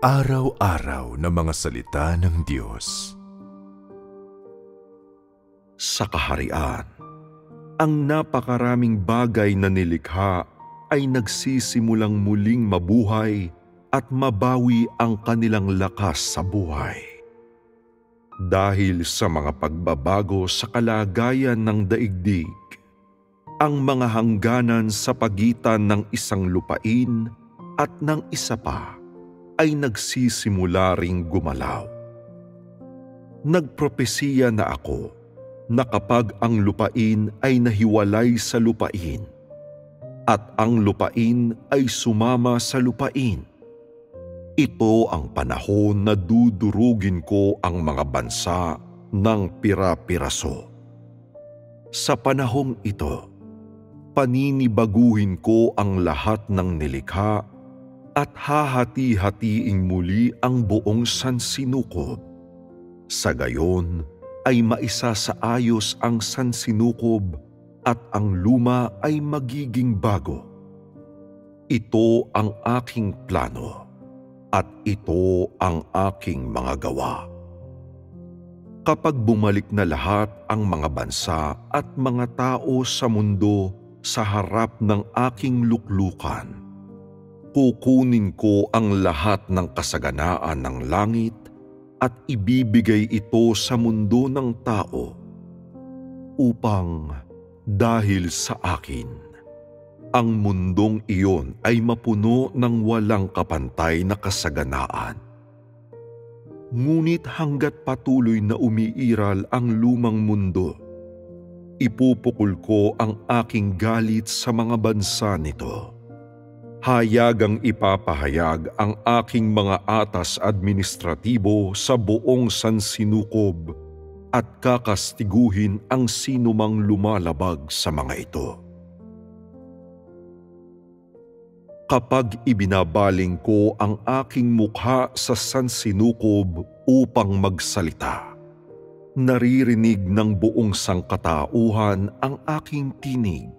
Araw-araw na mga salita ng Diyos. Sa kaharian, ang napakaraming bagay na nilikha ay nagsisimulang muling mabuhay at mabawi ang kanilang lakas sa buhay. Dahil sa mga pagbabago sa kalagayan ng daigdig, ang mga hangganan sa pagitan ng isang lupain at ng isa pa ay nagsisimula ring gumalaw. Nagpropesiya na ako na kapag ang lupain ay nahiwalay sa lupain at ang lupain ay sumama sa lupain, ito ang panahon na dudurugin ko ang mga bansa ng pira-piraso. Sa panahong ito, paninibaguhin ko ang lahat ng nilikha at hahati-hatiin muli ang buong sansinukob. Sa gayon ay maisasaayos ang sansinukob at ang luma ay magiging bago. Ito ang aking plano at ito ang aking mga gawa. Kapag bumalik na lahat ang mga bansa at mga tao sa mundo sa harap ng aking luklukan, kukunin ko ang lahat ng kasaganaan ng langit at ibibigay ito sa mundo ng tao upang dahil sa akin, ang mundong iyon ay mapuno ng walang kapantay na kasaganaan. Ngunit hanggat patuloy na umiiral ang lumang mundo, ipupukol ko ang aking galit sa mga bansa nito. Hayagang ipapahayag ang aking mga atas administratibo sa buong sansinukob at kakastiguhin ang sinumang lumalabag sa mga ito. Kapag ibinabaling ko ang aking mukha sa sansinukob upang magsalita, naririnig ng buong sangkatauhan ang aking tinig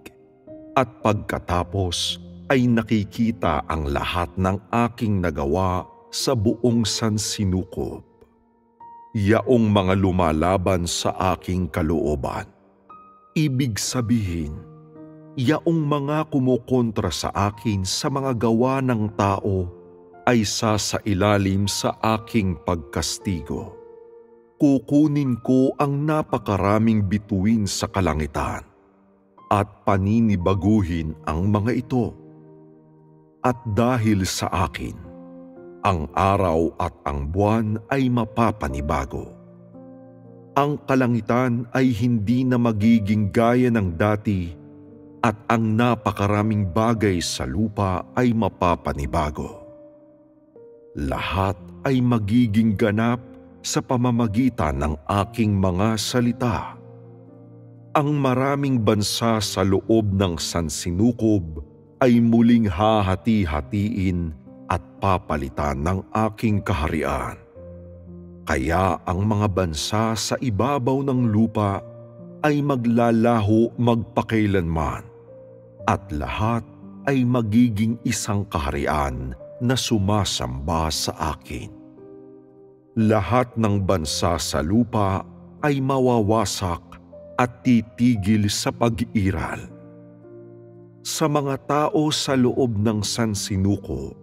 at pagkatapos ay nakikita ang lahat ng aking nagawa sa buong sansinukob. Yaong mga lumalaban sa aking kalooban. Ibig sabihin, yaong mga kumukontra sa akin sa mga gawa ng tao ay sasailalim sa aking pagkastigo. Kukunin ko ang napakaraming bituin sa kalangitan at paninibaguhin ang mga ito. At dahil sa akin, ang araw at ang buwan ay mapapanibago. Ang kalangitan ay hindi na magiging gaya ng dati at ang napakaraming bagay sa lupa ay mapapanibago. Lahat ay magiging ganap sa pamamagitan ng aking mga salita. Ang maraming bansa sa loob ng sansinukob ay muling hahati-hatiin at papalitan ng aking kaharian. Kaya ang mga bansa sa ibabaw ng lupa ay maglalaho magpakailanman at lahat ay magiging isang kaharian na sumasamba sa akin. Lahat ng bansa sa lupa ay mawawasak at titigil sa pag-iral. Sa mga tao sa loob ng sansinukob,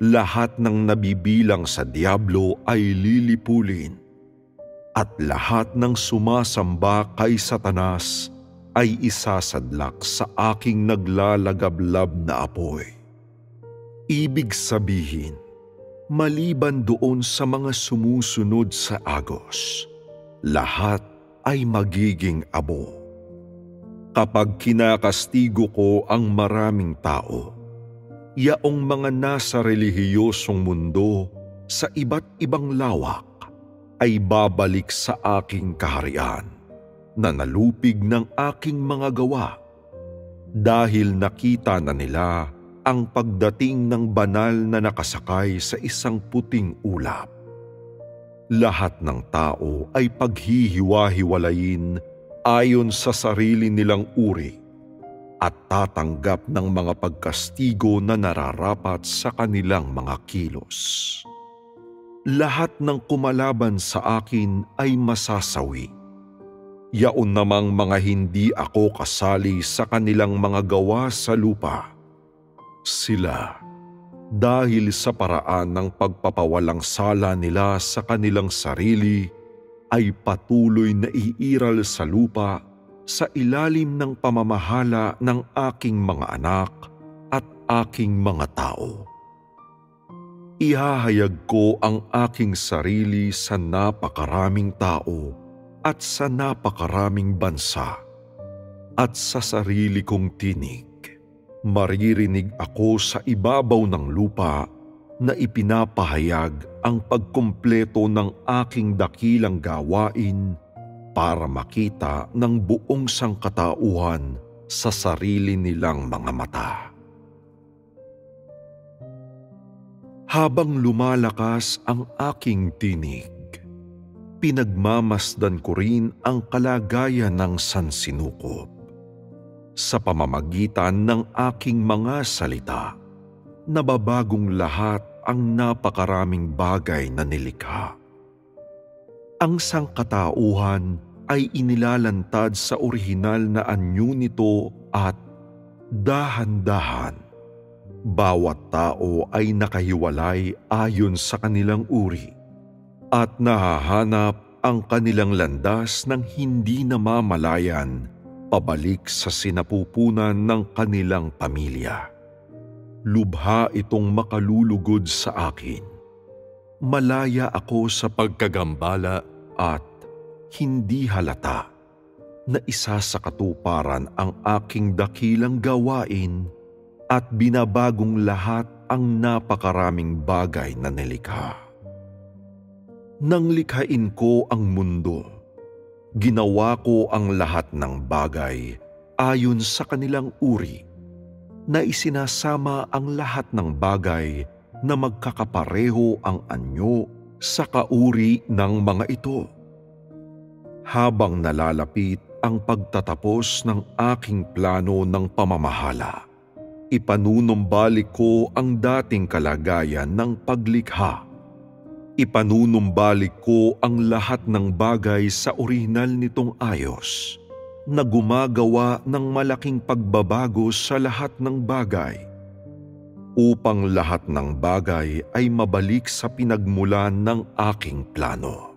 lahat ng nabibilang sa diablo ay lilipulin, at lahat ng sumasamba kay Satanas ay isasadlak sa aking naglalagablab na apoy. Ibig sabihin, maliban doon sa mga sumusunod sa agos, lahat ay magiging abo. Kapag kinakastigo ko ang maraming tao, yaong mga nasa relihiyosong mundo sa iba't ibang lawak ay babalik sa aking kaharian na nalupig ng aking mga gawa dahil nakita na nila ang pagdating ng banal na nakasakay sa isang puting ulap. Lahat ng tao ay paghihiwa-hiwalayin ayon sa sarili nilang uri at tatanggap ng mga pagkastigo na nararapat sa kanilang mga kilos. Lahat ng kumalaban sa akin ay masasawi. Yaon namang mga hindi ako kasali sa kanilang mga gawa sa lupa. Sila, dahil sa paraan ng pagpapawalang sala nila sa kanilang sarili, ay patuloy na iiral sa lupa sa ilalim ng pamamahala ng aking mga anak at aking mga tao. Ihahayag ko ang aking sarili sa napakaraming tao at sa napakaraming bansa, at sa sarili kong tinig, maririnig ako sa ibabaw ng lupa na ipinapahayag ang pagkumpleto ng aking dakilang gawain para makita ng buong sangkatauhan sa sarili nilang mga mata. Habang lumalakas ang aking tinig, pinagmamasdan ko rin ang kalagayan ng sansinukob. Sa pamamagitan ng aking mga salita, nababagong lahat ang napakaraming bagay na nilikha. Ang sangkatauhan ay inilalantad sa orihinal na anyo nito at dahan-dahan, bawat tao ay nakahiwalay ayon sa kanilang uri at nahahanap ang kanilang landas ng hindi namamalayan pabalik sa sinapupunan ng kanilang pamilya. Lubha itong makalulugod sa akin. Malaya ako sa pagkagambala at hindi halata na isa sa katuparan ang aking dakilang gawain at binabagong lahat ang napakaraming bagay na nilikha. Nang likhain ko ang mundo, ginawa ko ang lahat ng bagay ayon sa kanilang uri, na isinasama ang lahat ng bagay na magkakapareho ang anyo sa kauri ng mga ito. Habang nalalapit ang pagtatapos ng aking plano ng pamamahala, ipanunumbalik ko ang dating kalagayan ng paglikha. Ipanunumbalik ko ang lahat ng bagay sa orihinal nitong ayos, na gumagawa ng malaking pagbabago sa lahat ng bagay, upang lahat ng bagay ay mabalik sa pinagmulan ng aking plano.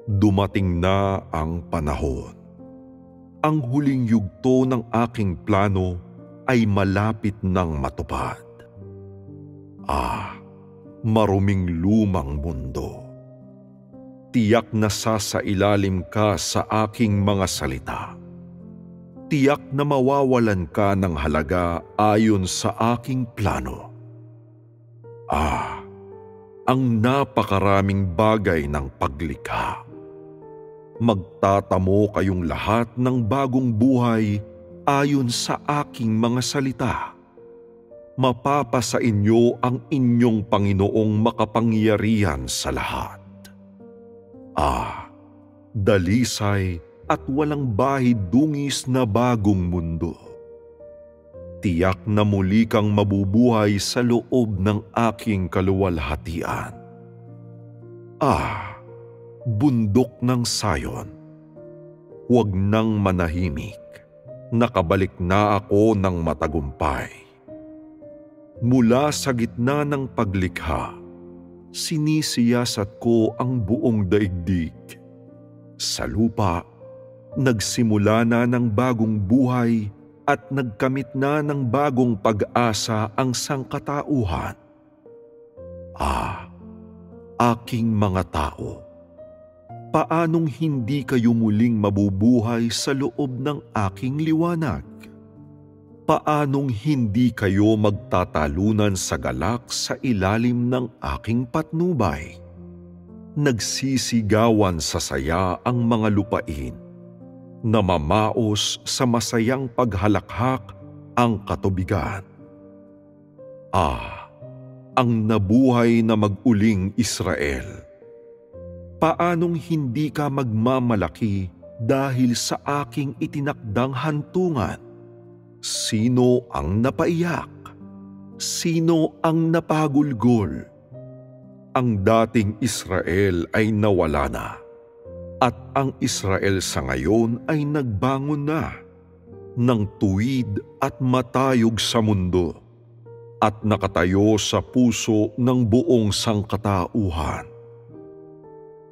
Dumating na ang panahon. Ang huling yugto ng aking plano ay malapit nang matupad. Maruming lumang mundo. Tiyak na sasailalim ka sa aking mga salita. Tiyak na mawawalan ka ng halaga ayon sa aking plano. Ang napakaraming bagay ng paglikha. Magtatamo kayong lahat ng bagong buhay ayon sa aking mga salita. Mapapasa inyo ang inyong Panginoong makapangyarihan sa lahat. Dalisay at walang bahid dungis na bagong mundo. Tiyak na muli kang mabubuhay sa loob ng aking kaluwalhatian. Bundok ng Sayon, huwag nang manahimik. Nakabalik na ako ng matagumpay. Mula sa gitna ng paglikha, sinisiyasat ko ang buong daigdig. Sa lupa, nagsimula na ng bagong buhay at nagkamit na ng bagong pag-asa ang sangkatauhan. Aking mga tao, paanong hindi kayo muling mabubuhay sa loob ng aking liwanag? Paanong hindi kayo magtatalunan sa galak sa ilalim ng aking patnubay? Nagsisigawan sa saya ang mga lupain, namamaos sa masayang paghalakhak ang katubigan. Ang nabuhay na mag-uling Israel! Paanong hindi ka magmamalaki dahil sa aking itinakdang hantungan? Sino ang napaiyak? Sino ang napagulgol? Ang dating Israel ay nawala na, at ang Israel sa ngayon ay nagbangon na ng tuwid at matayog sa mundo at nakatayo sa puso ng buong sangkatauhan.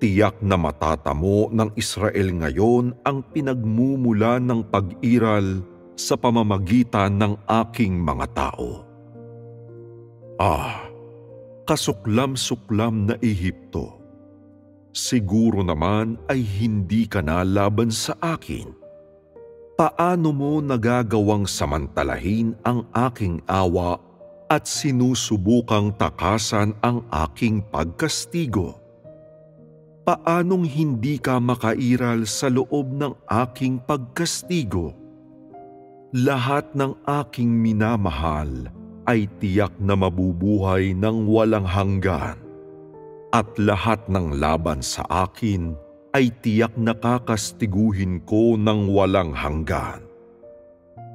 Tiyak na matatamo ng Israel ngayon ang pinagmumula ng pag-iral sa pamamagitan ng aking mga tao. Kasuklam-suklam na Ehipto, siguro naman ay hindi ka na laban sa akin. Paano mo nagagawang samantalahin ang aking awa at sinusubukang takasan ang aking pagkastigo? Paanong hindi ka makairal sa loob ng aking pagkastigo? Lahat ng aking minamahal ay tiyak na mabubuhay ng walang hanggan, at lahat ng laban sa akin ay tiyak na kakastiguhin ko ng walang hanggan.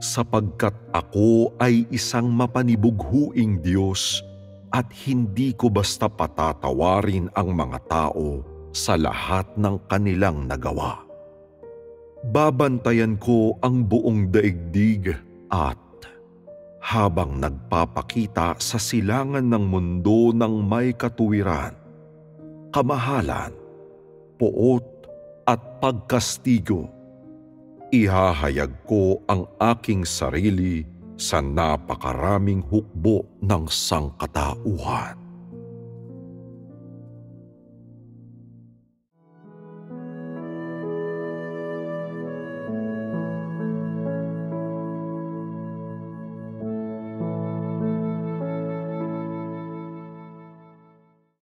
Sapagkat ako ay isang mapanibughuing Diyos at hindi ko basta patatawarin ang mga tao sa lahat ng kanilang nagawa. Babantayan ko ang buong daigdig at habang nagpapakita sa silangan ng mundo ng may katuwiran, kamahalan, poot at pagkastigo, ihahayag ko ang aking sarili sa napakaraming hukbo ng sangkatauhan.